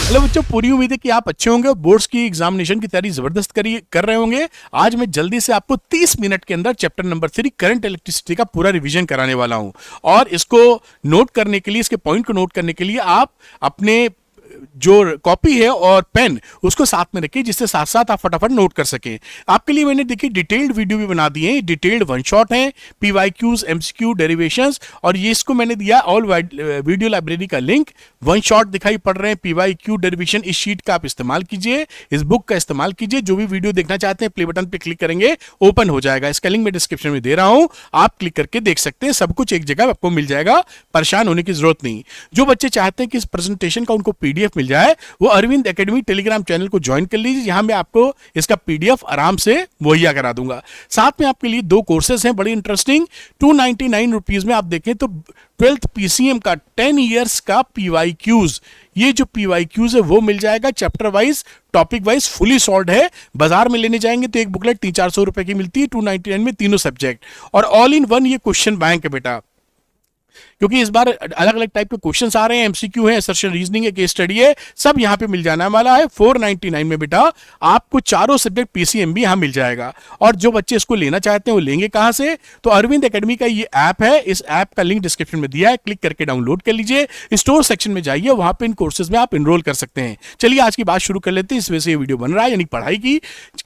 Hello बच्चों, पूरी उम्मीद है कि आप अच्छे होंगे और बोर्ड्स की एग्जामिनेशन की तैयारी जबरदस्त कर रहे होंगे। आज मैं जल्दी से आपको 30 मिनट के अंदर चैप्टर नंबर 3 करंट इलेक्ट्रिसिटी का पूरा रिवीजन कराने वाला हूं। और इसको नोट करने के लिए, इसके पॉइंट को नोट करने के लिए आप अपने जो कॉपी है और पेन उसको साथ में रखिए, जिससे साथ साथ आप फटाफट नोट कर सकें। आपके लिए मैंने देखिए डिटेल्ड वीडियो भी बना दिए हैं, डिटेल्ड वन शॉट है, पीवाईक्यूज, एमसीक्यू, डेरिवेशंस, और ये इसको मैंने दिया ऑल वीडियो लाइब्रेरी का लिंक। वन शॉट दिखाई पड़ रहे हैं, पीवाईक्यू, डेरिवेशन, इस शीट का आप इस्तेमाल कीजिए, इस बुक का इस्तेमाल कीजिए। जो भी वीडियो देखना चाहते हैं प्ले बटन पे क्लिक करेंगे, ओपन हो जाएगा। इसका लिंक मैं डिस्क्रिप्शन में दे रहा हूं, आप क्लिक करके देख सकते हैं। सब कुछ एक जगह आपको मिल जाएगा, परेशान होने की जरूरत नहीं। जो बच्चे चाहते हैं कि इस प्रेजेंटेशन का उनको पीडीएफ मिल जाए, वो अरविंद एकेडमी टेलीग्राम चैनल को ज्वाइन कर लीजिए। यहां मैं आपको इसका पीडीएफ आराम से मुहैया करा दूंगा। साथ में आपके लिए 2 कोर्सेज हैं बड़ी इंटरेस्टिंग। 299 रुपीज में आप देखें तो 12th पीसीएम का 10 इयर्स का पीवाईक्यूज, ये जो पीवाईक्यूज है वो मिल जाएगा, chapter wise, topic wise, fully solve है। बाजार में लेने जाएंगे तो एक बुकलेट 300-400 रुपए की मिलती है, 299 में तीनों सब्जेक्ट, और ऑल इन वन ये क्वेश्चन बैंक है बेटा। क्योंकि इस बार अलग अलग टाइप के क्वेश्चंस आ रहे हैं, एमसीक्यू है, असर्शन रीजनिंग है, केस स्टडी है, सब यहां पे मिल जाना वाला है। 499 में बेटा आपको चारों सब्जेक्ट पीसीएम भी यहां मिल जाएगा। और जो बच्चे इसको लेना चाहते हैं वो लेंगे कहां से? तो अरविंद एकेडमी का ये ऐप है, इस ऐप का लिंक डिस्क्रिप्शन में दिया है, क्लिक करके डाउनलोड कर लीजिए। स्टोर सेक्शन में जाइए, वहां पे इन कोर्सेज में आप इनरोल कर सकते हैं। चलिए आज की बात शुरू कर लेते हैं, इस वजह से ये वीडियो बन रहा है, यानी पढ़ाई की।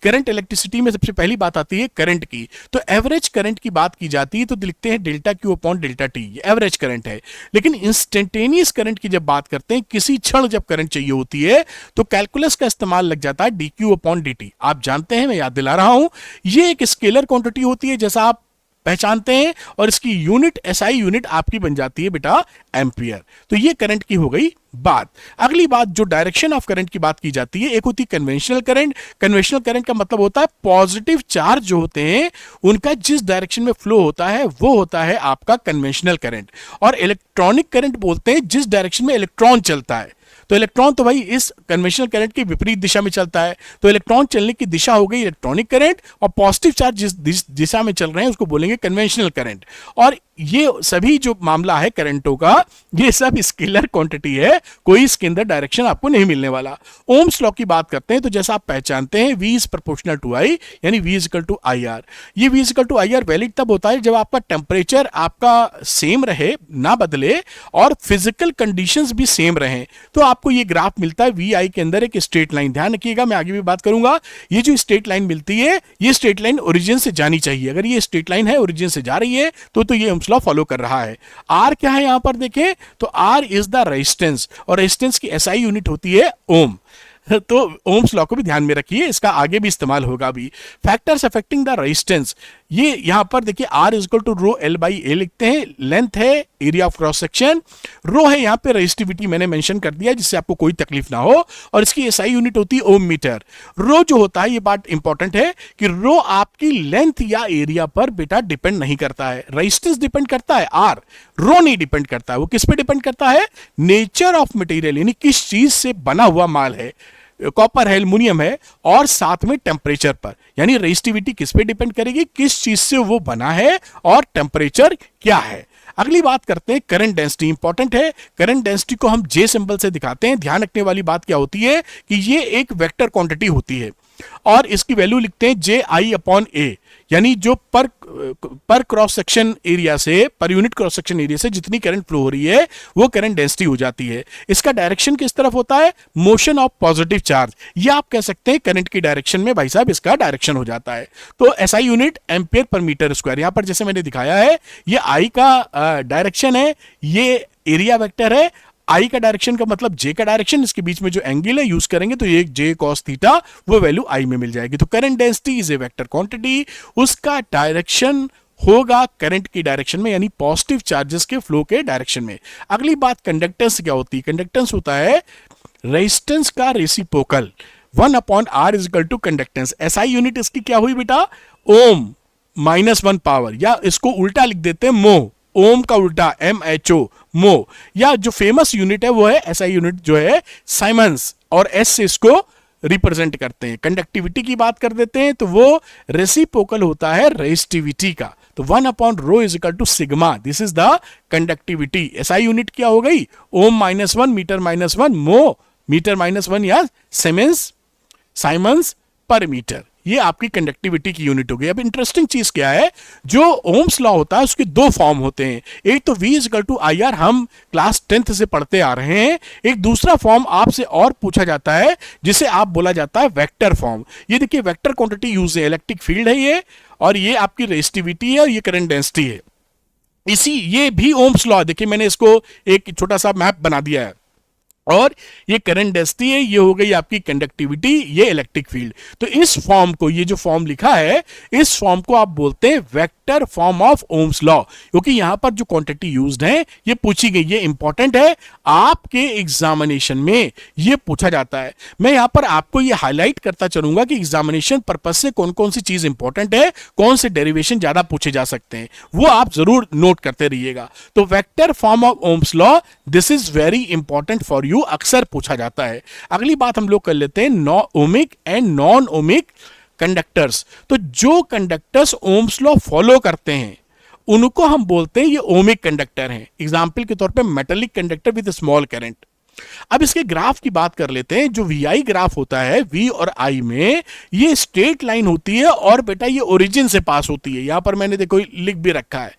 करंट इलेक्ट्रिसिटी में सबसे पहली बात आती है करंट की। तो एवरेज करंट की बात की जाती है तो लिखते हैं delta Q upon delta T, ये एवरेज करंट है। लेकिन इंस्टेंटेनियस करंट की जब बात करते हैं, किसी क्षण जब करंट चाहिए होती है, तो कैलकुलस का इस्तेमाल लग जाता है dq अपॉन dt। आप जानते हैं, मैं याद दिला रहा हूं, ये एक स्केलर क्वांटिटी होती है जैसा आप पहचानते हैं, और इसकी यूनिट एसआई यूनिट आपकी बन जाती है बेटा एम्पियर। तो ये करंट की हो गई बात। अगली बात, जो डायरेक्शन ऑफ करंट की बात की जाती है, एक होती है कन्वेंशनल करंट। कन्वेंशनल करंट का मतलब होता है पॉजिटिव चार्ज जो होते हैं उनका जिस डायरेक्शन में फ्लो होता है वो होता है आपका कन्वेंशनल करंट। और इलेक्ट्रॉनिक करंट बोलते हैं जिस डायरेक्शन में इलेक्ट्रॉन चलता है। तो इलेक्ट्रॉन तो भाई इस कन्वेंशनल करंट की विपरीत दिशा में चलता है, तो इलेक्ट्रॉन चलने की दिशा हो गई इलेक्ट्रॉनिक करंट, और पॉजिटिव चार्ज जिस दिशा में चल रहे हैं उसको बोलेंगे कन्वेंशनल करंट। और ये सभी जो मामला है करंटों का, ये सब स्केलर क्वांटिटी है, कोई इसके अंदर डायरेक्शन आपको नहीं मिलने वाला। ओम्स लॉ की बात करते हैं तो जैसा आप पहचानते हैं, V is proportional to I, यानी V is equal to IR। ये V is equal to IR valid तब होता है जब आपका टेम्परेचर आपका सेम रहे, ना बदले, और फिजिकल कंडीशंस भी सेम रहें, तो आपको ये ग्राफ मिलता है। VI के अंदर एक स्ट्रेट लाइन, ध्यान रखिएगा, मैं आगे भी बात करूंगा। ये जो स्ट्रेट लाइन मिलती है, ये स्ट्रेट लाइन ओरिजिन से जानी चाहिए। अगर ये स्ट्रेट लाइन है, ओरिजिन से जा रही है, तो ये ओम्स लॉ फॉलो कर रहा है। R क्या है यहां पर देखें तो R इज द रेजिस्टेंस, और रेजिस्टेंस की एसआई यूनिट होती है ओम। तो ओम्स लॉ को भी ध्यान में रखिए, इसका आगे भी इस्तेमाल होगा भी। फैक्टर्स अफेक्टिंग द रेजिस्टेंस, ये यहां पर देखिए R is equal to rho L by A लिखते हैं। लेंथ है area of cross section, rho है यहां पे रेजिस्टिविटी मैंने मेंशन कर दिया जिससे आपको कोई तकलीफ ना हो, और इसकी एसआई यूनिट होती है ओम मीटर। रो जो होता है, ये बात इंपॉर्टेंट है कि रो आपकी लेंथ या एरिया पर बेटा डिपेंड नहीं करता है, रेजिस्टेंस डिपेंड करता है, R रो नहीं डिपेंड करता है। वो किस पे डिपेंड करता है? नेचर ऑफ मटेरियल, यानी किस चीज से बना हुआ माल है, कॉपर है, एल्युमिनियम है, और साथ में टेम्परेचर पर। यानी रेजिस्टिविटी किस पे डिपेंड करेगी? किस चीज से वो बना है और टेम्परेचर क्या है। अगली बात करते हैं करंट डेंसिटी, इंपॉर्टेंट है। करंट डेंसिटी को हम J सिंबल से दिखाते हैं। ध्यान रखने वाली बात क्या होती है कि ये एक वेक्टर क्वांटिटी होती है, और इसकी वैल्यू लिखते हैं JI अपॉन A, यानी जो पर क्रॉस सेक्शन एरिया से, per unit cross section area से जितनी करंट फ्लो हो रही है वो करंट डेंसिटी हो जाती है। इसका डायरेक्शन किस तरफ होता है? मोशन ऑफ पॉजिटिव चार्ज, या आप कह सकते हैं करंट की डायरेक्शन में भाई साहब इसका डायरेक्शन हो जाता है। तो SI unit ampere per metre square, यहां पर जैसे मैंने दिखाया है, ये I का डायरेक्शन है, ये एरिया वेक्टर है। I का डायरेक्शन का मतलब J का डायरेक्शन, इसके बीच में जो एंगल है यूज करेंगे तो ये J cos थीटा, वो वैल्यू I में मिल जाएगी। तो current density is a vector quantity, उसका डायरेक्शन होगा करंट की डायरेक्शन में, यानी पॉजिटिव चार्जेस के फ्लो के डायरेक्शन में। अगली बात कंडक्टेंस क्या होती है? कंडक्टेंस होता है रेजिस्टेंस का reciprocal, 1 upon R is equal to conductance. SI unit इसकी क्या हुई बेटा? ओम -1 पावर, या इसको उल्टा लिख देते हैं मो, ओम का उल्टा MHO, मो। या जो फेमस यूनिट है वो है एसआई यूनिट जो है साइमंस, और S से इसको रिप्रेजेंट करते हैं। कंडक्टिविटी की बात कर देते हैं तो वो रेसिप्रोकल होता है रेजिस्टिविटी का। तो 1 upon rho is equal to sigma, this is the conductivity. SI unit क्या हो गई? ओम -1 मीटर -1 मो मीटर -1 या साइमन्स पर मीटर। ये आपकी कंडक्टिविटी की यूनिट हो गई। अब इंटरेस्टिंग चीज क्या है, जो ओम्स लॉ होता है उसके दो फॉर्म होते हैं। एक तो V = IR, हम क्लास 10th से पढ़ते आ रहे हैं। एक दूसरा फॉर्म आपसे और पूछा जाता है जिसे आप बोला जाता है वेक्टर फॉर्म। ये देखिए वेक्टर क्वांटिटी यूज है, इलेक्ट्रिक फील्ड है ये, और ये आपकी रेजिस्टिविटी है और ये करंट डेंसिटी है। ये भी ओम्स लॉ, देखिए मैंने इसको एक छोटा सा मैप बना दिया है, और ये करंट डेंसिटी है, ये हो गई आपकी कंडक्टिविटी, ये इलेक्ट्रिक फील्ड। तो इस फॉर्म को, ये जो फॉर्म लिखा है, इस फॉर्म को आप बोलते हैं vector form of Ohm's law, क्योंकि यहां पर जो क्वांटिटी यूज्ड है ये पूछी गई, ये इंपॉर्टेंट है, आपके एग्जामिनेशन में ये पूछा जाता है। मैं यहां पर आपको ये हाईलाइट करता चलूंगा कि एग्जामिनेशन पर्पज से कौन कौन सी चीज इंपॉर्टेंट है, कौन से डेरिवेशन ज्यादा पूछे जा सकते हैं, वो आप जरूर नोट करते रहिएगा। तो vector form of Ohm's law, this is very important for you, अक्सर पूछा जाता है। अगली बात हम लोग कर लेते हैं ohmic and non ohmic conductors. तो जो कंडक्टर्स ओम्स लॉ फॉलो करते हैं उनको हम बोलते हैं ये ओमिक कंडक्टर हैं। एग्जांपल के तौर पे metallic conductor with small current. अब इसके ग्राफ की बात कर लेते हैं। जो VI ग्राफ होता है, V और I में ये स्ट्रेट लाइन होती है, और बेटा ये ओरिजिन से पास होती है। यहां पर मैंने देखो लिख भी रखा है,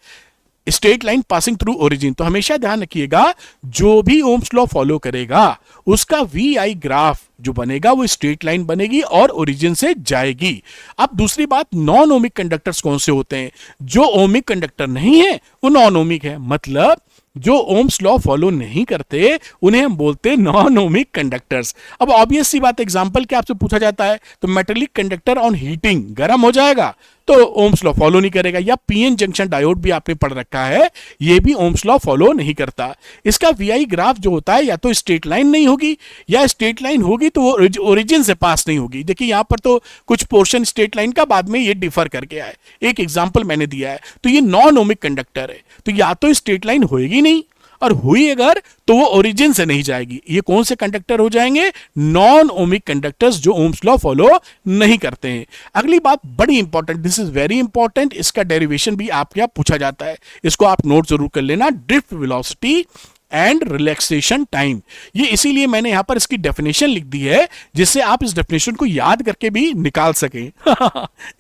straight line passing through origin. तो हमेशा ध्यान रखिएगा, जो भी ओम्स लॉ फॉलो करेगा उसका VI ग्राफ जो बनेगा वो स्ट्रेट लाइन बनेगी और ओरिजिन से जाएगी। अब दूसरी बात, नॉन ओमिक कंडक्टर्स कौन से होते हैं? जो ओमिक कंडक्टर नहीं है वो नॉन ओमिक है, मतलब जो ओम्स लॉ फॉलो नहीं करते उन्हें हम बोलते हैं नॉन ओमिक कंडक्टर्स। अब ऑब्वियस सी बात, एग्जांपल क्या आपसे पूछा जाता है, तो मेटालिक कंडक्टर ऑन हीटिंग, गर्म हो जाएगा तो ओम्स लॉ फॉलो नहीं करेगा। या पीएन जंक्शन डायोड भी आपने पढ़ रखा है, ये भी ओम्स लॉ फॉलो नहीं करता। इसका VI ग्राफ जो होता है या तो स्ट्रेट लाइन नहीं होगी, या स्ट्रेट लाइन होगी तो वो ओरिजिन से पास नहीं होगी। देखिए यहां पर तो कुछ पोर्शन स्ट्रेट लाइन का, बाद में ये डिफर करके आए, एक एग्जांपल मैंने दिया है। तो ये नॉन ओमिक कंडक्टर है, तो या तो स्ट्रेट लाइन होएगी नहीं, और हुई अगर तो वो ओरिजिन से नहीं जाएगी। ये कौन से कंडक्टर हो जाएंगे? नॉन ओमिक कंडक्टर्स, जो ओम्स लॉ फॉलो नहीं करते हैं। अगली बात बड़ी important, this is very important, इसका डेरिवेशन भी आपके यहाँ पूछा जाता है, इसको आप नोट जरूर कर लेना। Drift velocity and relaxation time. ये इसीलिए मैंने यहां पर इसकी डेफिनेशन लिख दी है, जिससे आप इस डेफिनेशन को याद करके भी निकाल सकें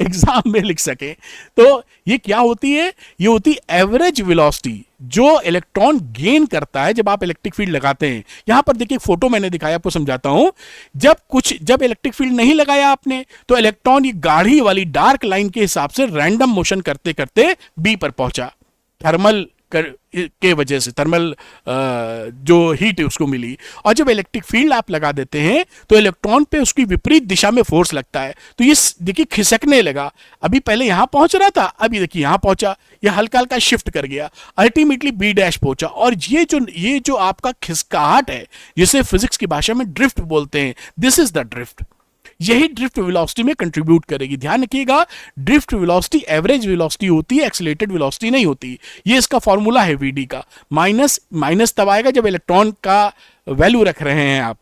एग्जाम में लिख सकें। तो ये क्या होती है? ये होती एवरेज वेलोसिटी जो इलेक्ट्रॉन गेन करता है जब आप इलेक्ट्रिक फील्ड लगाते हैं। यहां पर देखिए फोटो मैंने दिखाया, आपको समझाता हूं। जब इलेक्ट्रिक फील्ड नहीं लगाया आपने, तो इलेक्ट्रॉन ये गाढ़ी वाली डार्क लाइन के हिसाब से रैंडम मोशन करते करते बी पर पहुंचा, थर्मल के वजह से, थर्मल जो हीट उसको मिली। और जब इलेक्ट्रिक फील्ड आप लगा देते हैं तो इलेक्ट्रॉन पे उसकी विपरीत दिशा में फोर्स लगता है, तो ये देखिए खिसकने लगा। अभी पहले यहां पहुंच रहा था, अभी देखिए यहां पहुंचा, ये हल्का हल्का शिफ्ट कर गया, अल्टीमेटली B' पहुंचा। और ये जो आपका खिसकाहट है, जिसे फिजिक्स की भाषा में ड्रिफ्ट बोलते हैं, दिस इज द ड्रिफ्ट। यही ड्रिफ्ट वेलोसिटी में कंट्रीब्यूट करेगी। ध्यान रखिएगा, ड्रिफ्ट वेलोसिटी एवरेज वेलोसिटी होती है, एक्सीलरेटेड वेलोसिटी नहीं होती। ये इसका फॉर्मूला है VD का। माइनस तब आएगा जब इलेक्ट्रॉन का वैल्यू रख रहे हैं आप।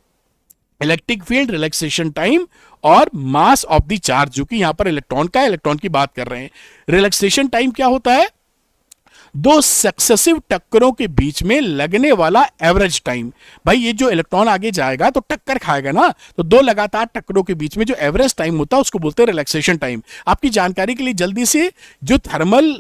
इलेक्ट्रिक फील्ड, रिलैक्सेशन टाइम और मास ऑफ द चार्ज, जो कि यहां पर इलेक्ट्रॉन की बात कर रहे हैं। रिलैक्सेशन टाइम क्या होता है? दो सक्सेसिव टक्करों के बीच में लगने वाला एवरेज टाइम। भाई ये जो इलेक्ट्रॉन आगे जाएगा तो टक्कर खाएगा ना, तो दो लगातार टक्करों के बीच में जो एवरेज टाइम होता है उसको बोलते हैं रिलैक्सेशन टाइम। आपकी जानकारी के लिए जल्दी से, जो थर्मल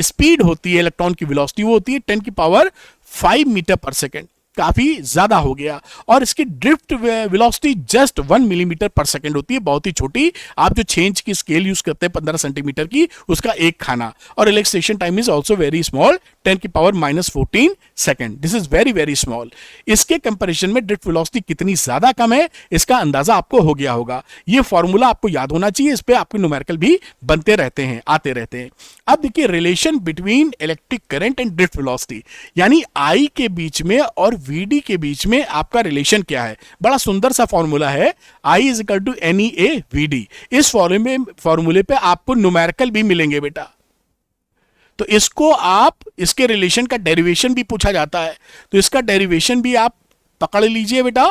स्पीड होती है इलेक्ट्रॉन की वेलोसिटी, वो होती है 10⁵ मीटर पर सेकेंड। काफी ज्यादा हो गया। और इसकी ड्रिफ्ट वेलोसिटी जस्ट 1 मिलीमीटर पर सेकंड होती है, बहुत ही छोटी। आप जो 6 इंच की स्केल यूज करते हैं 15 सेंटीमीटर की, उसका एक खाना। और relaxation time is also very small, 10⁻⁻14 second. This is very very small. इसके कंपैरिजन में ड्रिफ्ट वेलोसिटी कितनी ज्यादा कम है, इसका अंदाजा आपको हो गया होगा। ये फॉर्मूला आपको याद होना चाहिए, इस पे आपके न्यूमेरिकल भी बनते रहते हैं, आते रहते हैं। अब देखिए relation between electric current and drift velocity, यानी I के बीच में और VD के बीच में आपका रिलेशन क्या है। बड़ा सुंदर सा फॉर्मूला है, I = NEA VD। इस फॉर्मूले पे आपको न्यूमेरिकल भी मिलेंगे बेटा। तो इसको आप, इसके रिलेशन का डेरिवेशन भी पूछा जाता है, तो इसका डेरिवेशन भी आप पकड़ लीजिए बेटा।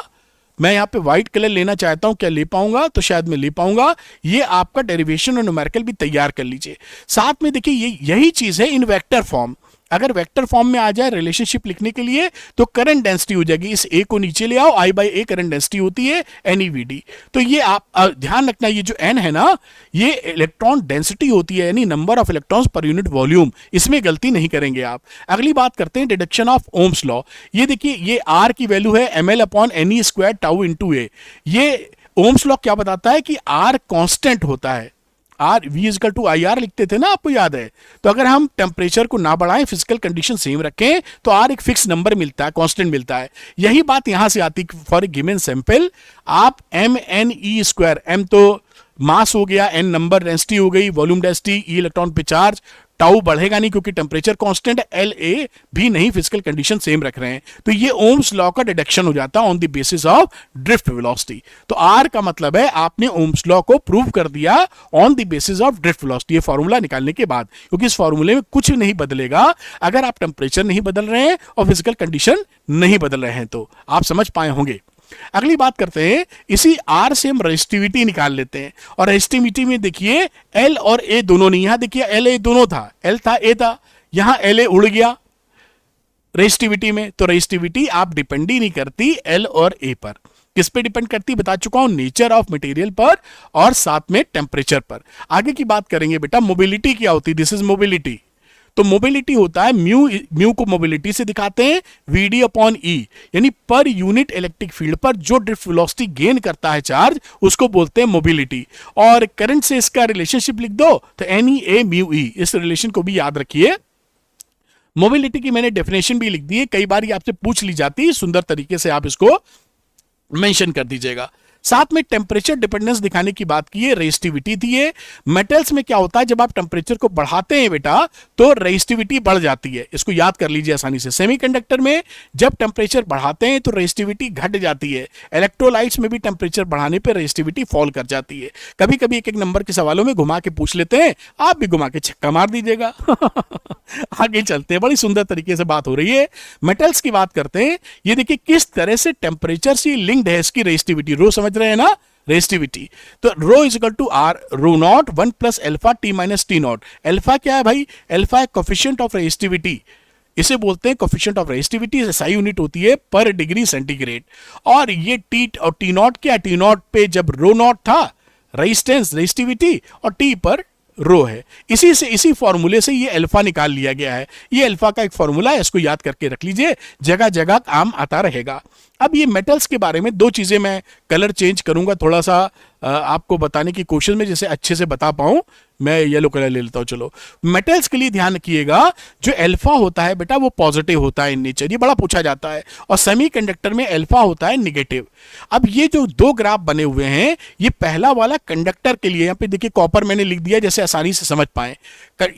मैं यहां पे व्हाइट कलर लेना चाहता हूं, क्या ले पाऊंगा? तो शायद मैं ले पाऊंगा। ये आपका डेरिवेशन और न्यूमेरिकल भी तैयार कर लीजिए। साथ में देखिए यही चीज है इन वेक्टर फॉर्म। अगर वेक्टर फॉर्म में आ जाए रिलेशनशिप लिखने के लिए तो करंट डेंसिटी हो जाएगी, इस ए को नीचे ले आओ, आई बाई ए करंट डेंसिटी होती है NeVd। तो ये आप ध्यान रखना, ये जो n है ना, ये इलेक्ट्रॉन डेंसिटी होती है, यानी number of electrons per unit volume, इसमें गलती नहीं करेंगे आप। अगली बात करते हैं डिडक्शन ऑफ ओम्स लॉ। ये देखिए, ये r की वैल्यू है ml upon NE square tau into A. ये ओम्स लॉ क्या बताता है कि r कांस्टेंट होता है, R V is equal to I R लिखते थे ना, आपको याद है। तो अगर हम टेम्परेचर को ना बढ़ाएं, फिजिकल कंडीशन सेम रखें, तो आर एक फिक्स नंबर मिलता है, कांस्टेंट मिलता है। यही बात यहां से आती, फॉर ए गिवन सैंपल आप MnE स्क्वायर, m तो मास हो गया, n नंबर डेंसिटी हो गई, वॉल्यूम डेंसिटी, ई इलेक्ट्रॉन पे चार्ज, टाउ बढ़ेगा नहीं क्योंकि टेम्परेचर कांस्टेंट है, LA भी नहीं, फिजिकल कंडीशन सेम रख रहे हैं। तो ये ओम्स लॉ का डिडक्शन हो जाता है on the basis of drift velocity. तो R का मतलब है आपने ओम्स लॉ को प्रूव कर दिया on the basis of drift velocity, ये फॉर्मूला निकालने के बाद, क्योंकि इस फॉर्मूले में कुछ नहीं बदलेगा अगर आप टेम्परेचर नहीं बदल रहे हैं और फिजिकल कंडीशन नहीं बदल रहे हैं। तो आप समझ पाए होंगे। अगली बात करते हैं, इसी R से हम रेजिस्टिविटी निकाल लेते हैं, और रेजिस्टिविटी में देखिए L और A दोनों नहीं, यहां देखिए L A दोनों था, L था A था, यहां L A उड़ गया रेजिस्टिविटी में। तो रेजिस्टिविटी आप डिपेंड ही नहीं करती L और A पर, किस पे डिपेंड करती बता चुका हूं, नेचर ऑफ मटेरियल पर और साथ में टेम्परेचर पर। आगे की बात करेंगे बेटा, मोबिलिटी क्या होती है, दिस इज मोबिलिटी। तो मोबिलिटी होता है म्यू को मोबिलिटी से दिखाते हैं Vd अपॉन E, यानी पर यूनिट इलेक्ट्रिक फील्ड पर जो ड्रिफ्ट वेलोसिटी गेन करता है चार्ज, उसको बोलते हैं मोबिलिटी। और करंट से इसका रिलेशनशिप लिख दो तो NeA म्यू E, इस रिलेशन को भी याद रखिए। मोबिलिटी की मैंने डेफिनेशन भी लिख दी है, कई बार ये आपसे पूछ ली जाती है, सुंदर तरीके से आप इसको मेंशन कर दीजिएगा। साथ में टेम्परेचर डिपेंडेंस दिखाने की बात की है, रेजिस्टिविटी थी है। मेटल्स में क्या होता है, जब आप टेम्परेचर को बढ़ाते हैं बेटा तो रेजिस्टिविटी बढ़ जाती है, इसको याद कर लीजिए आसानी से। सेमीकंडक्टर में जब टेम्परेचर बढ़ाते हैं तो रेजिस्टिविटी घट जाती है, इलेक्ट्रोलाइट्स में भी टेम्परेचर बढ़ाने पर रेजिस्टिविटी फॉल कर जाती है। कभी कभी एक एक नंबर के सवालों में घुमा के पूछ लेते हैं, आप भी घुमा के छक्का मार दीजिएगा। आगे चलते हैं, बड़ी सुंदर तरीके से बात हो रही है। मेटल्स की बात करते हैं, ये देखिए किस तरह से टेम्परेचर से लिंक्ड है इसकी रेजिस्टिविटी, रो समझ रहे हैं ना, रेजिस्टिविटी। तो rho is equal to R rho not 1 plus alpha t minus t not. Alpha क्या है भाई, एल्फा है कोफिशिएंट ऑफ रेजिस्टिविटी, इसे बोलते हैं coefficient of resistivity, SI unit होती है पर डिग्री सेंटीग्रेड। और ये टी और टी नॉट क्या, टी नॉट पे जब रो नॉट था रेजिस्टेंस रेजिस्टिविटी, और टी पर रो है, इसी से इसी फॉर्मूले से ये अल्फा निकाल लिया गया है। ये अल्फा का एक फॉर्मूला है, इसको याद करके रख लीजिए, जगह जगह काम आता रहेगा। अब ये मेटल्स के बारे में दो चीजें मैं कलर चेंज करूंगा थोड़ा सा आपको बताने की कोशिश में, जैसे अच्छे से बता पाऊं। मैं येलो कलर ले लेता हूं। चलो, मेटल्स के लिए ध्यान रखिएगा, जो अल्फा होता है बेटा वो पॉजिटिव होता है इन नेचर, ये बड़ा पूछा जाता है। और सेमीकंडक्टर में अल्फा होता है नेगेटिव। अब ये जो दो ग्राफ बने हुए हैं, ये पहला वाला कंडक्टर के लिए, यहां पे देखिए कॉपर मैंने लिख दिया जैसे आसानी से समझ पाए।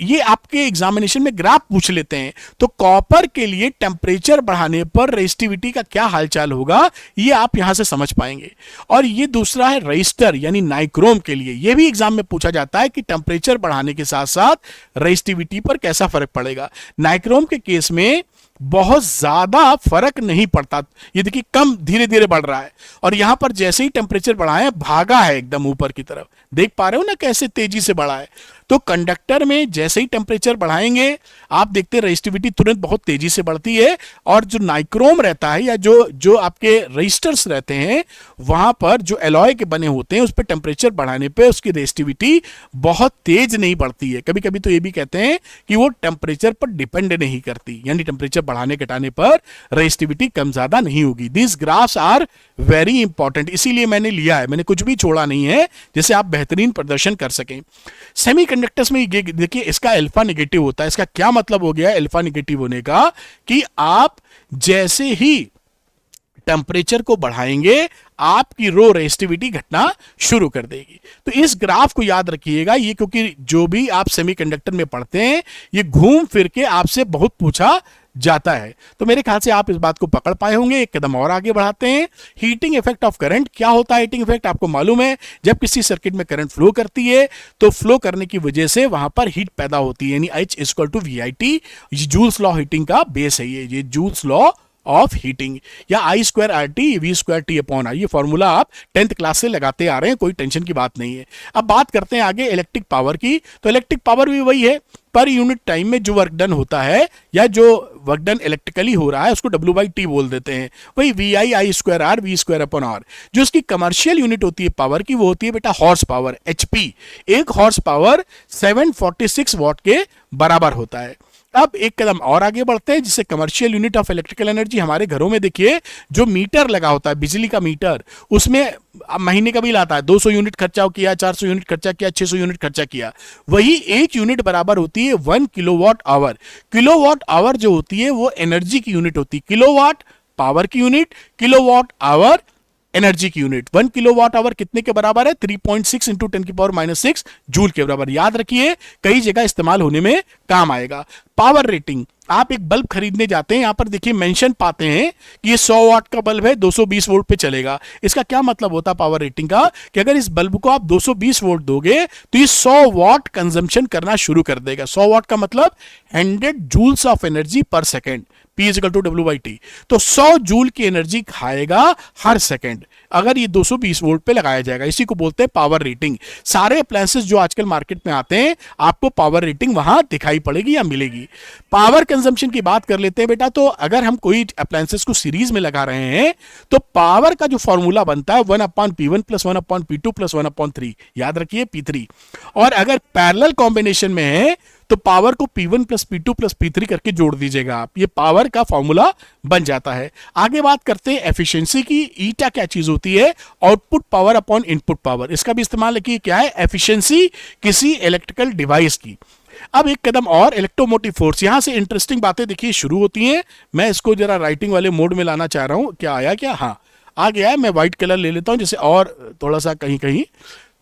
ये आपके एग्जामिनेशन में ग्राफ पूछ लेते हैं, तो कॉपर के लिए टेम्परेचर बढ़ाने पर रेजिस्टिविटी का क्या हालचाल होगा, ये आप यहां से समझ पाएंगे। और ये दूसरा है रजिस्टर यानी नाइक्रोम के लिए, ये भी एग्जाम में पूछा जाता है कि टेम्परेचर बढ़ाने के साथ साथ रेजिस्टिविटी पर कैसा फर्क पड़ेगा। नाइक्रोम के केस में बहुत ज्यादा फर्क नहीं पड़ता, ये देखिए कम धीरे धीरे बढ़ रहा है, और यहां पर जैसे ही टेम्परेचर बढ़ा है भागा है एकदम ऊपर की तरफ, देख पा रहे हो ना कैसे तेजी से बढ़ा है। तो कंडक्टर में जैसे ही टेम्परेचर बढ़ाएंगे आप देखते हैं रेजिस्टिविटी तुरंत बहुत तेजी से बढ़ती है, और जो नाइक्रोम रहता है या जो आपके रजिस्टर्स रहते हैं वहां पर जो एलॉय के बने होते हैं उस पर टेम्परेचर बढ़ाने पे उसकी रेजिस्टिविटी बहुत तेज नहीं बढ़ती है। कभी कभी तो ये भी कहते हैं कि वो टेम्परेचर पर डिपेंड नहीं करती, यानी टेम्परेचर बढ़ाने घटाने पर रेजिस्टिविटी कम ज्यादा नहीं होगी। This graphs are very important, इसीलिए मैंने लिया है, मैंने कुछ भी छोड़ा नहीं है, जिससे आप बेहतरीन प्रदर्शन कर सकें। सेमीकंडक्टर्स में देखिए इसका अल्फा नेगेटिव होता है। इसका क्या मतलब हो गया अल्फा नेगेटिव होने का, कि आप जैसे ही टेम्परेचर को बढ़ाएंगे आपकी रो रेजिस्टिविटी घटना शुरू कर देगी। तो इस ग्राफ को याद रखिएगा, ये क्योंकि जो भी आप सेमीकंडक्टर में पढ़ते हैं ये घूम फिर के आपसे बहुत पूछा जाता है। तो मेरे ख्याल से आप इस बात को पकड़ पाए होंगे। एक कदम और आगे बढ़ाते हैं। हीटिंग इफेक्ट ऑफ करंट क्या होता है? हीटिंग इफेक्ट आपको मालूम है, जब किसी सर्किट में करंट फ्लो करती है तो फ्लो करने की वजह से वहां पर हीट पैदा होती है, यानी H equal to VIT। Joule's law heating का बेस है ये जूल्स लॉ ऑफ हीटिंग, या I square RT V square T upon R। ये फॉर्मूला आप 10th क्लास से लगाते आ रहे हैं, कोई टेंशन की बात नहीं है। अब बात करते हैं आगे इलेक्ट्रिक पावर की। तो इलेक्ट्रिक पावर भी वही है, पर यूनिट टाइम में जो वर्क डन होता है या जो वर्क डन इलेक्ट्रिकली हो रहा है उसको W बाई टी बोल देते हैं। वही VI I square R V square upon R। जो उसकी कमर्शियल यूनिट होती है पावर की वो होती है बेटा हॉर्स पावर HP। एक हॉर्स पावर 746 वॉट के बराबर होता है। अब एक कदम और आगे बढ़ते हैं, जिससे commercial unit of electrical energy हमारे घरों में देखिए जो मीटर लगा होता है बिजली का मीटर, उसमें महीने का बिल आता है 200 यूनिट खर्चा किया, 400 यूनिट खर्चा किया, 600 यूनिट खर्चा किया, वही एक यूनिट बराबर होती है 1 किलोवाट आवर। किलोवाट आवर जो होती है वो एनर्जी की यूनिट होती है। किलोवाट पावर की यूनिट, किलोवाट आवर एनर्जी की यूनिट। 1 किलोवाट आवर कितने के बराबर है? 3.6 इंटू 10 की पावर -6 जूल के बराबर। याद रखिए, कई जगह इस्तेमाल होने में काम आएगा। पावर रेटिंग, आप एक बल्ब खरीदने जाते हैं, यहां पर देखिए मेंशन पाते हैं कि ये 100 वाट का बल्ब है, 220 वोल्ट पे चलेगा। इसका क्या मतलब होता है पावर रेटिंग का? कि अगर इस बल्ब को आप 220 वोल्ट दोगे तो ये 100 वाट कंजम्पशन करना शुरू कर देगा। 100 वाट का मतलब 100 joules of energy per second. P is equal to W by T. तो 100 जूल की एनर्जी खाएगा हर सेकंड अगर ये 220 वोल्ट पे लगाया जाएगा। इसी को बोलते हैं पावर रेटिंग। सारे अप्लायंसेस जो आजकल मार्केट में आते हैं आपको पावर रेटिंग वहां दिखाई पड़ेगी या मिलेगी। पावर कंजम्पशन की बात कर लेते हैं बेटा। तो अगर हम कोई अप्लायंसेस को सीरीज में लगा रहे हैं तो पावर का जो फॉर्मूला बनता है 1/P1 प्लस 1/P2 प्लस 1/3, याद रखिए P3। और अगर पैरेलल कॉम्बिनेशन में है तो पावर को P1 plus P2 plus P3 करके जोड़ दीजिएगा आप, ये पावर का फॉर्मूला बन जाता है। आगे बात करते हैं एफिशिएंसी की। ईटा क्या चीज होती है? Output power upon input power. इसका भी इस्तेमाल किया क्या है? एफिशिएंसी किसी इलेक्ट्रिकल डिवाइस की। अब एक कदम और, इलेक्ट्रोमोटिव फोर्स। यहां से इंटरेस्टिंग बातें देखिए शुरू होती हैं। मैं इसको जरा राइटिंग वाले मोड में लाना चाह रहा हूं। क्या आया? क्या? हाँ आ गया है। मैं व्हाइट कलर ले लेता हूं जैसे और थोड़ा सा कहीं कहीं।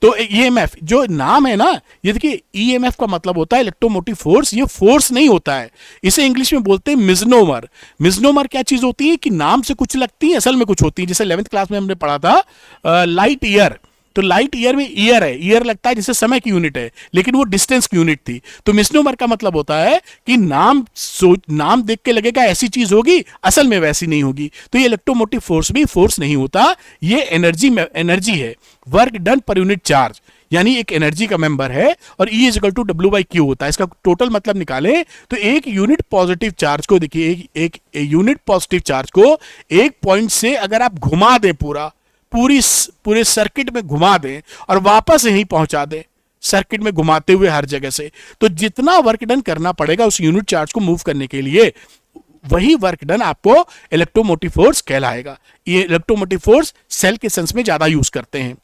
तो ईएमएफ जो नाम है ना, ये देखिए ईएमएफ का मतलब होता है इलेक्ट्रोमोटिव फोर्स। ये फोर्स नहीं होता है, इसे इंग्लिश में बोलते हैं मिजनोमर। मिजनोमर क्या चीज होती है कि नाम से कुछ लगती है, असल में कुछ होती है। जैसे 11th क्लास में हमने पढ़ा था लाइट ईयर। तो लाइट ईयर में ईयर है, ईयर लगता है जिससे समय की यूनिट है, लेकिन वो डिस्टेंस की यूनिट थी। तो मिसनोमर का मतलब होता है कि नाम देख के लगेगा ऐसी चीज होगी, असल में वैसी नहीं होगी। तो ये इलेक्ट्रोमोटिव फोर्स भी फोर्स नहीं होता, ये एनर्जी है। Work done per unit charge, यानी एक एनर्जी का मेंबर है। और E is equal to W by Q होता है। इसका टोटल मतलब निकालें तो एक यूनिट पॉजिटिव चार्ज को देखिए, एक यूनिट पॉजिटिव चार्ज को एक पॉइंट से अगर आप घुमा दें, पूरे सर्किट में घुमा दें और वापस यहीं पहुंचा दें, सर्किट में घुमाते हुए हर जगह से, तो जितना वर्क डन करना पड़ेगा उस यूनिट चार्ज को मूव करने के लिए, वही वर्क डन आपको इलेक्ट्रोमोटिव फोर्स कहलाएगा। ये इलेक्ट्रोमोटिव फोर्स सेल के सेंस में ज्यादा यूज करते हैं।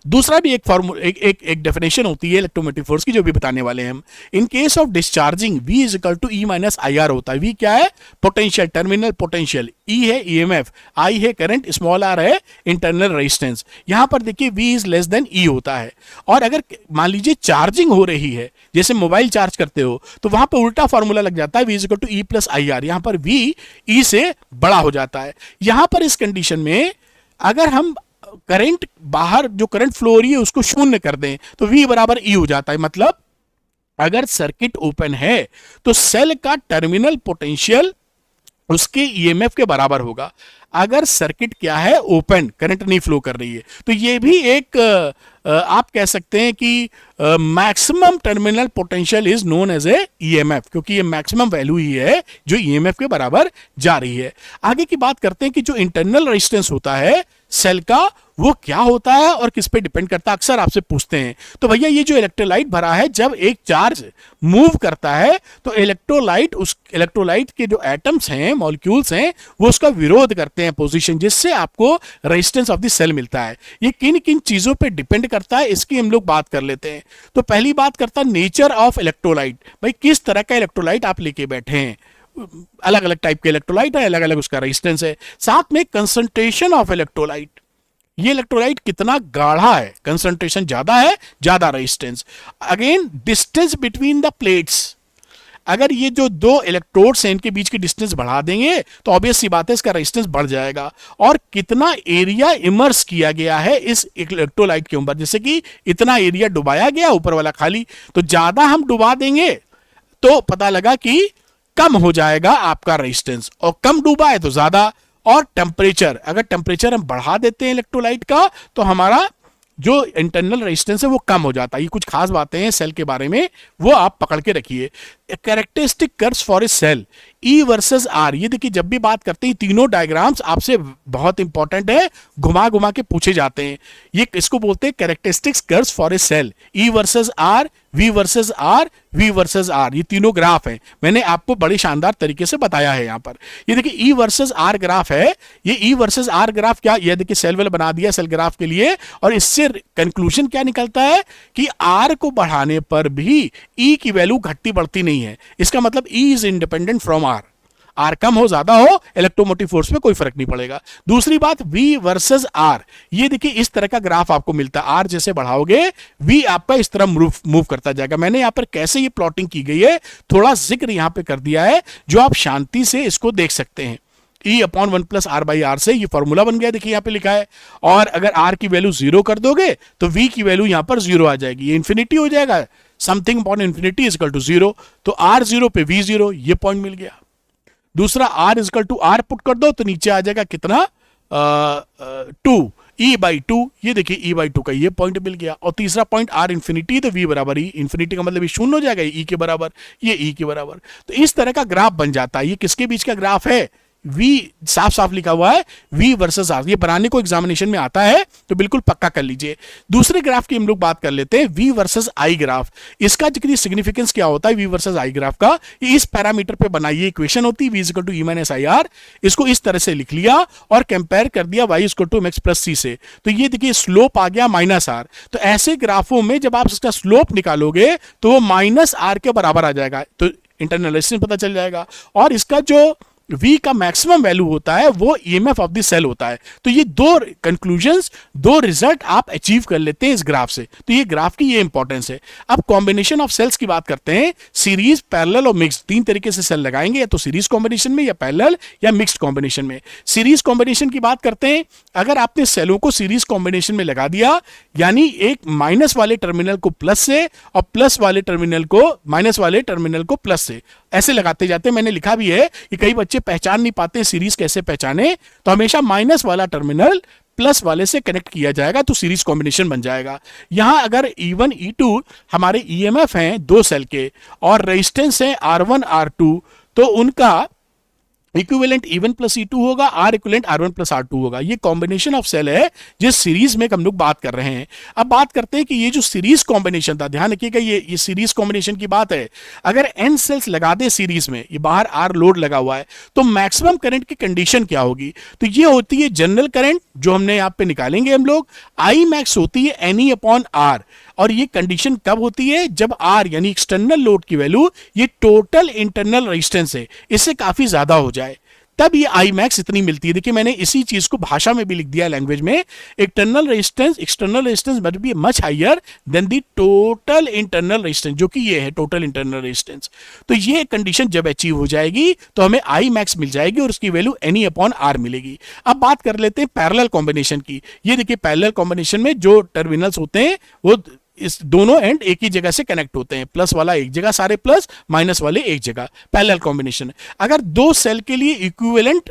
दूसरा भी एक फॉर्मूला, एक डेफिनेशन होती है इलेक्ट्रोमोटिव फोर्स की, जो भी बताने वाले हैं हम। In case of discharging V is equal to E minus IR होता है। V क्या है? Potential, terminal potential. E है EMF, I है करंट, स्मॉल r है इंटरनल रेजिस्टेंस। यहां पर देखिए V is less than E होता है। और अगर मान लीजिए चार्जिंग हो रही है, जैसे मोबाइल चार्ज करते हो, तो वहां पर उल्टा फॉर्मूला लग जाता है, V is equal to E plus IR। यहां पर V E से बड़ा हो जाता है। यहां पर इस कंडीशन में अगर हम करंट बाहर जो करंट फ्लो हो रही है उसको शून्य कर दें तो V बराबर E हो जाता है। मतलब अगर सर्किट ओपन है तो सेल का टर्मिनल पोटेंशियल उसके ईएमएफ के बराबर होगा। अगर सर्किट क्या है? ओपन, करंट नहीं फ्लो कर रही है, तो ये भी एक आप कह सकते हैं कि maximum terminal potential is known as a EMF, क्योंकि ये मैक्सिमम वैल्यू ही है जो ईएमएफ के बराबर जा रही है। आगे की बात करते हैं कि जो इंटरनल रेजिस्टेंस होता है सेल का, वो क्या होता है और किस पे डिपेंड करता है, अक्सर आपसे पूछते हैं। तो भैया ये जो इलेक्ट्रोलाइट भरा है, जब एक चार्ज मूव करता है तो उस इलेक्ट्रोलाइट के जो एटम्स हैं, मॉलिक्यूल्स हैं, वो उसका विरोध करते हैं पोजीशन, जिससे आपको रेजिस्टेंस ऑफ द सेल मिलता है। ये किन किन चीजों पे डिपेंड करता है इसकी हम लोग बात कर लेते हैं। तो पहली बात करता है नेचर ऑफ इलेक्ट्रोलाइट। भाई किस तरह का इलेक्ट्रोलाइट आप लेके बैठे हैं, अलग अलग टाइप के इलेक्ट्रोलाइट है, अलग अलग उसका रेजिस्टेंस है। साथ में कंसंट्रेशन ऑफ इलेक्ट्रोलाइट, ये इलेक्ट्रोलाइट कितना गाढ़ा है, कंसंट्रेशन ज्यादा है, ज्यादा resistance. Again distance between the plates, अगर ये जो दो इलेक्ट्रोड्स हैं इनके बीच की डिस्टेंस बढ़ा देंगे तो ऑब्वियस सी बात है इसका रेजिस्टेंस बढ़ जाएगा। और कितना एरिया इमर्स किया गया है इस इलेक्ट्रोलाइट के ऊपर, जैसे कि इतना एरिया डुबाया गया, ऊपर वाला खाली, तो ज्यादा हम डुबा देंगे तो पता लगा कि कम हो जाएगा आपका रेजिस्टेंस, और कम डूबा है तो ज्यादा। और टेम्परेचर, अगर टेम्परेचर हम बढ़ा देते हैं इलेक्ट्रोलाइट का तो हमारा जो इंटरनल रेजिस्टेंस है वो कम हो जाता है। ये कुछ खास बातें हैं सेल के बारे में, वो आप पकड़ के रखिए। Characteristic curves for a cell E versus R, ये देखिए जब भी बात करते हैं तीनों डायग्राम्स आपसे बहुत इंपॉर्टेंट है, घुमा घुमा के पूछे जाते हैं। ये इसको बोलते हैं characteristics curves for a cell, E versus R, V versus R, V versus R, ये तीनों ग्राफ हैं। मैंने आपको बड़े शानदार तरीके से बताया है यहाँ पर। ये देखिए ई वर्सेस आर ग्राफ है, ये ई वर्सेस आर ग्राफ क्या, ये देखिए सेल वेल बना दिया सेल ग्राफ के लिए, और इससे कंक्लूजन क्या निकलता है कि आर को बढ़ाने पर भी ई की वैल्यू घटती बढ़ती नहीं है। इसका मतलब E is independent from R, R कम हो ज्यादा हो इलेक्ट्रोमोटिव फोर्स में कोई फर्क नहीं पड़ेगा। दूसरी बात वी वर्सेस आर, ये देखिए इस तरह का ग्राफ आपको मिलता है, आर जैसे बढ़ाओगे वी आपका इस तरह मूव करता जाएगा। मैंने यहां पर कैसे ये प्लॉटिंग की गई है थोड़ा जिक्र यहां पे कर दिया है, जो आप शांति से इसको देख सकते हैं। E upon 1 plus R by R से ये फॉर्मूला बन गया, देखिए यहां पे लिखा है। और अगर आर की वैल्यू 0 कर दोगे तो V की वैल्यू यहां पर 0 आ जाएगी, ये इंफिनिटी हो जाएगा, something upon infinity is equal to 0, तो R0 पे V0, ये पॉइंट मिल गया। दूसरा R is equal to R put कर दो तो नीचे आ जाएगा कितना 2 E बाई 2, ये देखिए E बाई 2 का ये पॉइंट मिल गया। और तीसरा पॉइंट R इंफिनिटी, तो V बराबर E इंफिनिटी का मतलब ये शून्य हो जाएगा, E के बराबर, ये E के बराबर। तो इस तरह का ग्राफ बन जाता है। ये किसके बीच का ग्राफ है, V साफ साफ लिखा हुआ है V वर्सेस R, ये बनाने को एग्जामिनेशन में आता है तो बिल्कुल पक्का कर लीजिए। दूसरे ग्राफ की हम लोग बात कर लेते हैं, V वर्सेस I ग्राफ। इसका जितनी सिग्निफिकेंस क्या होता है V वर्सेस I ग्राफ का, ये इस पैरामीटर पे बनाइए इक्वेशन होती है V is equal to E minus I R, इसको इस तरह से लिख लिया और कंपेयर कर दिया Y is equal to MX plus C से, तो ये देखिए स्लोप आ गया माइनस R। तो ऐसे ग्राफों में जब आप इसका स्लोप निकालोगे तो वो माइनस R के बराबर आ जाएगा, तो इंटरनल रेजिस्टेंस पता चल जाएगा। और इसका जो V का मैक्सिमम वैल्यू होता है वो EMF ऑफ द सेल होता है। तो ये दो कंक्लूजन्स, दो रिजल्ट आप अचीव कर लेते हैं इस ग्राफ से, तो ये ग्राफ की ये इंपॉर्टेंस है। अब कॉम्बिनेशन ऑफ सेल्स की बात करते हैं, सीरीज, पैरेलल और मिक्स्ड, तीन तरीके से सेल लगाएंगे, या तो सीरीज कॉम्बिनेशन में, या पैरेलल, या मिक्स्ड कॉम्बिनेशन में। सीरीज कॉम्बिनेशन की बात करते हैं, अगर आपने सेलों को सीरीज कॉम्बिनेशन में लगा दिया, यानी एक माइनस वाले टर्मिनल को प्लस से और प्लस वाले टर्मिनल को माइनस वाले टर्मिनल को प्लस से, ऐसे लगाते जाते हैं। मैंने लिखा भी है कि कई बच्चे पहचान नहीं पाते सीरीज कैसे पहचाने, तो हमेशा माइनस वाला टर्मिनल प्लस वाले से कनेक्ट किया जाएगा तो सीरीज कॉम्बिनेशन बन जाएगा। यहां अगर E1 E2 हमारे EMF हैं दो सेल के और रेजिस्टेंस है R1 R2, तो उनका इक्विवेलेंट E1 प्लस E2 होगा, R equivalent R1 plus R2 होगा। ये कॉम्बिनेशन ऑफ सेल है जिस सीरीज में हम लोग बात कर रहे हैं। अब बात करते हैं कि ये जो सीरीज कॉम्बिनेशन था, ध्यान रखिएगा ये सीरीज कॉम्बिनेशन की बात है। अगर n सेल्स लगा दे सीरीज में, ये बाहर R लोड लगा हुआ है, तो मैक्सिमम करंट की कंडीशन क्या होगी, तो ये होती है जनरल करंट, जो हमने यहाँ पे निकालेंगे हम लोग, I मैक्स होती है NE अपॉन R। और ये कंडीशन कब होती है, जब R यानी एक्सटर्नल लोड की वैल्यू, ये टोटल इंटरनल रेजिस्टेंस है, इससे काफी ज्यादा हो जाए, तब ये I मैक्स इतनी मिलती है। देखिए मैंने इसी चीज को भाषा में भी लिख दिया लैंग्वेज में, external resistance must be much higher than the total internal resistance, जो कि ये है टोटल इंटरनल रेजिस्टेंस। तो ये कंडीशन जब अचीव हो जाएगी तो हमें I मैक्स मिल जाएगी और उसकी वैल्यू NE अपॉन R मिलेगी। अब बात कर लेते हैं पैरेलल कॉम्बिनेशन की। ये देखिए पैरेलल कॉम्बिनेशन में जो टर्मिनल्स होते हैं वो इस दोनों एंड एक ही जगह से कनेक्ट होते हैं, प्लस वाला एक जगह सारे प्लस, माइनस वाले एक जगह, पैरेलल कॉम्बिनेशन। अगर दो सेल के लिए इक्विवेलेंट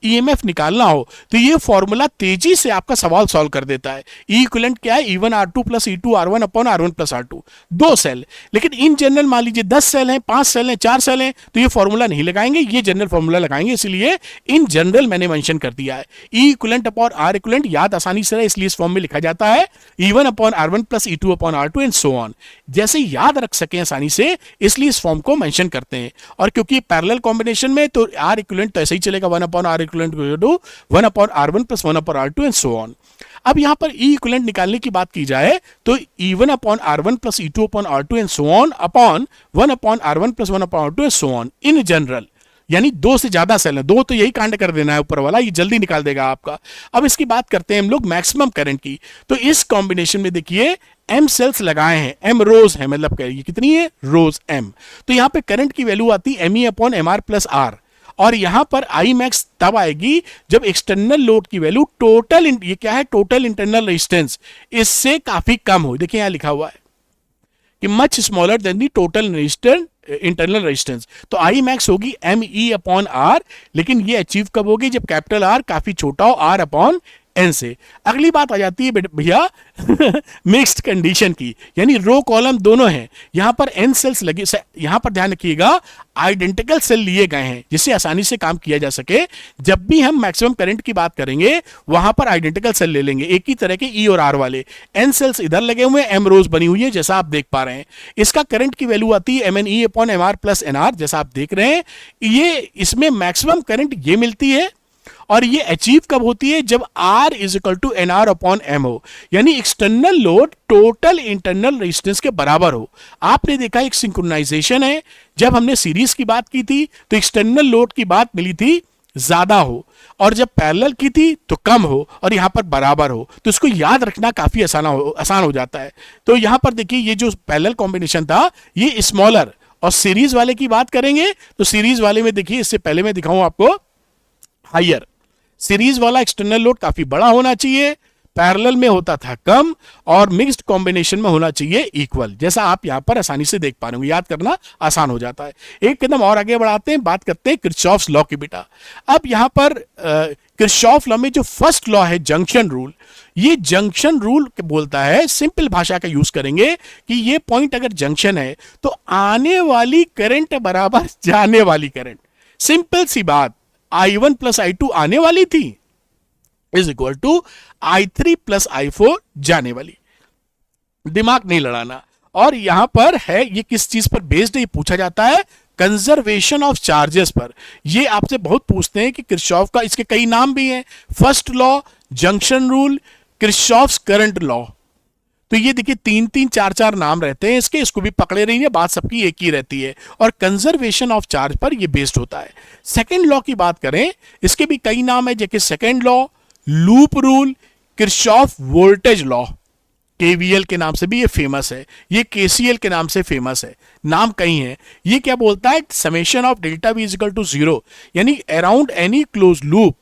EMF निकालना हो तो ये फॉर्मूला तेजी से आपका सवाल सॉल्व कर देता है। E इक्विवेलेंट क्या है, E1 R2 plus E2 R1 upon R1 plus R2, दो सेल। लेकिन इन जनरल मान लीजिए 10 सेल हैं, 5 सेल हैं, 4 सेल हैं, तो ये फॉर्मूला नहीं लगाएंगे, ये जनरल फॉर्मूला लगाएंगे, इसलिए इन जनरल मैंने मेंशन कर दिया है। E equivalent upon R equivalent याद आसानी से, इसलिए इस फॉर्म में लिखा जाता है E1 upon R1 plus E2 upon R2 and so on. जैसे याद रख सकें आसानी से, इसलिए इस फॉर्म को मेंशन करते हैं। और क्योंकि पैरेलल कॉम्बिनेशन में तो R इक्विवेलेंट तो ऐसे ही चलेगा, 1 upon R equivalent 1 upon R1 plus 1 upon R2 and so on. अब यहां पर E इक्विवेलेंट निकालने की बात की जाए तो E1 upon R1 plus E2 upon R2 and so on upon 1 upon R1 plus 1 upon R2 and so on in general, यानी दो से ज्यादा सेल है, दो तो यही कांड कर देना है ऊपर वाला, ये जल्दी निकाल देगा आपका। अब इसकी बात करते हैं हम लोग मैक्सिमम करंट की। तो इस कॉम्बिनेशन में देखिए M सेल्स लगाए हैं, M रोज है, मतलब ये कितनी है, रोज M। तो यहां पे करंट की वैल्यू आती है ME upon MR plus R, और यहां पर I मैक्स तब आएगी जब एक्सटर्नल लोड की वैल्यू टोटल, ये क्या है, टोटल इंटरनल रेजिस्टेंस, इससे काफी कम हो। देखिए यहां लिखा हुआ है कि मच स्मॉलर देन दी टोटल इंटरनल रेजिस्टेंस। तो I मैक्स होगी ME अपॉन R, लेकिन ये अचीव कब होगी, जब कैपिटल R काफी छोटा हो, R अपॉन एन से। अगली बात आ जाती है भैया मिक्स्ड कंडीशन की, यानी रो कॉलम दोनों हैं, यहां पर एन सेल्स लगे, यहां पर ध्यान रखिएगा आइडेंटिकल सेल लिए गए हैं जिससे आसानी से काम किया जा सके। जब भी हम मैक्सिमम करंट की बात करेंगे वहां पर आइडेंटिकल सेल ले लेंगे, एक ही तरह के ई और आर वाले। एन सेल्स इधर लगे हुए हैं, एम रोज बनी हुई है जैसा आप देख पा रहे हैं। इसका करंट की वैल्यू आती है M N E upon M R plus N R, जैसा आप देख रहे हैं। ये इसमें मैक्सिमम करंट ये मिलती है, और ये अचीव कब होती है, जब R is equal to N R upon M हो, यानी external load total internal resistance के बराबर हो। आपने देखा एक सिंक्रोनाइजेशन है, जब हमने सीरीज की बात की थी तो एक्सटर्नल लोड की बात मिली थी ज्यादा हो, और जब पैरेलल की थी तो कम हो, और यहां पर बराबर हो। तो इसको याद रखना काफी आसान हो जाता है। तो यहां पर देखिए ये जो पैरेलल कॉम्बिनेशन था ये स्मॉलर, और सीरीज वाले की बात करेंगे तो सीरीज वाले में देखिए, इससे पहले मैं दिखाऊं आपको हायर, सीरीज वाला एक्सटर्नल लोड काफी बड़ा होना चाहिए, पैरेलल में होता था कम, और मिक्स्ड कॉम्बिनेशन में होना चाहिए इक्वल, जैसा आप यहां पर आसानी से देख पा रहे होंगे, याद करना आसान हो जाता है। एक कदम और आगे बढ़ाते हैं, बात करते हैं किरचॉफ्स लॉ की बेटा। अब यहां पर किरचॉफ लॉ में जो फर्स्ट लॉ है जंक्शन रूल, ये जंक्शन रूल बोलता है, सिंपल भाषा का यूज करेंगे कि ये पॉइंट अगर जंक्शन है तो आने वाली करंट बराबर जाने वाली करंट, सिंपल सी बात, I1 प्लस I2 आने वाली थी is equal to I3 plus I4 जाने वाली। दिमाग नहीं लड़ाना। और यहां पर है, ये किस चीज पर बेस्ड है, ये पूछा जाता है कंजर्वेशन ऑफ चार्जेस पर। ये आपसे बहुत पूछते हैं कि किरचॉफ का, इसके कई नाम भी हैं, first law, junction rule, Kirchhoff's current law. तो ये देखिए 3-3, 4-4 नाम रहते हैं इसके, इसको भी पकड़े रहिए, बात सबकी एक ही रहती है, और कंजर्वेशन ऑफ चार्ज पर ये बेस्ड होता है। सेकंड लॉ की बात करें, इसके भी कई नाम है, जैसे second law, loop rule, Kirchhoff voltage law, KVL के नाम से भी ये फेमस है, ये केसीएल के नाम से फेमस है, नाम कई हैं। ये क्या बोलता है, summation of delta V is equal to 0, यानी अराउंड एनी क्लोज लूप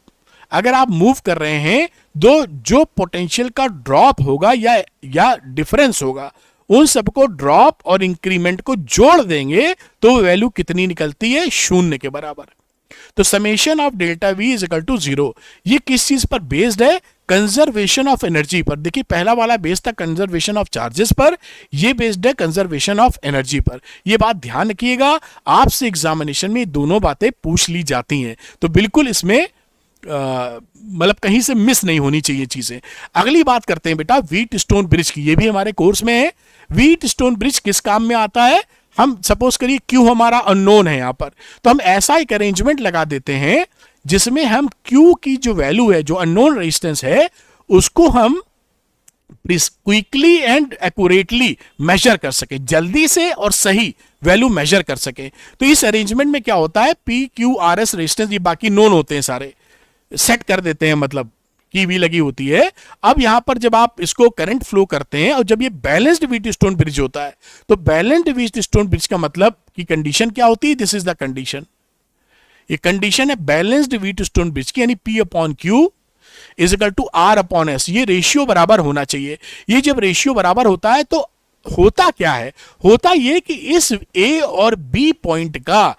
अगर आप मूव कर रहे हैं, जो पोटेंशियल का ड्रॉप होगा या डिफरेंस होगा, उन सबको ड्रॉप और इंक्रीमेंट को जोड़ देंगे तो वैल्यू कितनी निकलती है, 0 के बराबर। तो summation of delta V is equal to 0, ये किस चीज पर बेस्ड है, कंजर्वेशन ऑफ एनर्जी पर। देखिए पहला वाला बेस्ड था कंजर्वेशन ऑफ चार्जेस पर, ये बेस्ड है कंजर्वेशन ऑफ एनर्जी पर। ये बात ध्यान रखिएगा, आपसे एग्जामिनेशन में दोनों बातें पूछ ली जाती हैं, तो बिल्कुल इसमें मतलब कहीं से मिस नहीं होनी चाहिए चीजें। अगली बात करते हैं बेटा व्हीट स्टोन ब्रिज की, ये भी हमारे कोर्स में है। व्हीट स्टोन ब्रिज किस काम में आता है, हम सपोज करिए क्यू हमारा अननोन है यहां पर, तो हम ऐसा एक अरेंजमेंट लगा देते हैं जिसमें हम क्यू की जो वैल्यू है, जो अननोन रेजिस्टेंस है, उसको हम क्विकली एंड एक्यूरेटली मेजर कर सके, जल्दी से और सही वैल्यू मेजर कर सके। तो इस अरेंजमेंट में क्या होता है, P Q R S resistance, ये बाकी नोन होते हैं, सारे सेट कर देते हैं, मतलब की भी लगी होती है। अब यहां पर जब आप इसको करंट फ्लो करते हैं, और जब ये बैलेंस्ड व्हीट स्टोन ब्रिज होता है, तो बैलेंस्ड व्हीट स्टोन ब्रिज का मतलब की कंडीशन क्या होती है, दिस इज द कंडीशन, ये कंडीशन है बैलेंस्ड व्हीट स्टोन ब्रिज की, यानी P upon Q is equal to R upon S, ये रेशियो बराबर होना चाहिए। ये जब रेशियो बराबर होता है तो होता क्या है, होता ये कि इस ए और बी पॉइंट का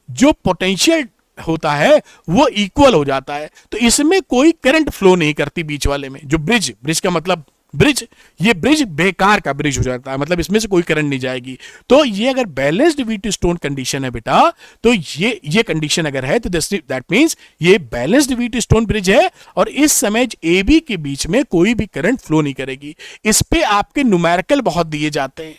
जो पोटेंशियल होता है वो इक्वल हो जाता है, तो इसमें कोई करंट फ्लो नहीं करती बीच वाले में, जो ब्रिज का मतलब ब्रिज, ये ब्रिज बेकार का ब्रिज हो जाता है, मतलब इसमें से कोई करंट नहीं जाएगी। तो ये अगर बैलेंस्ड व्हीट स्टोन कंडीशन है बेटा, तो ये कंडीशन अगर है तो दैट मींस ये बैलेंस्ड व्हीट स्टोन ब्रिज है, और इस समय ए बी के बीच में कोई भी करंट फ्लो नहीं करेगी। इस पे आपके न्यूमेरिकल बहुत दिए जाते हैं,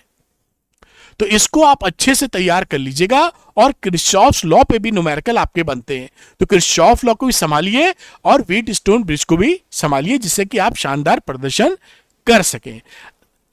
तो इसको आप अच्छे से तैयार कर लीजिएगा, और किरचॉफ्स लॉ पे भी न्यूमेरिकल आपके बनते हैं, तो किरचॉफ लॉ को भी संभालिए और व्हीट स्टोन ब्रिज को भी संभालिए, जिससे कि आप शानदार प्रदर्शन कर सकें।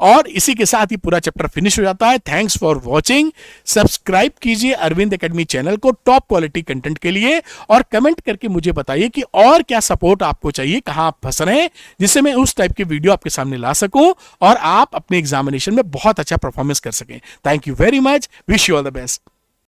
और इसी के साथ ही पूरा चैप्टर फिनिश हो जाता है। Thanks for watching. सब्सक्राइब कीजिए अरविंद एकेडमी चैनल को टॉप क्वालिटी कंटेंट के लिए, और कमेंट करके मुझे बताइए कि और क्या सपोर्ट आपको चाहिए, कहां आप फंस रहे हैं, जिससे मैं उस टाइप की वीडियो आपके सामने ला सकूं और आप अपने एग्जामिनेशन में बहुत अच्छा परफॉर्मेंस कर सकें। Thank you very much, wish you all the best.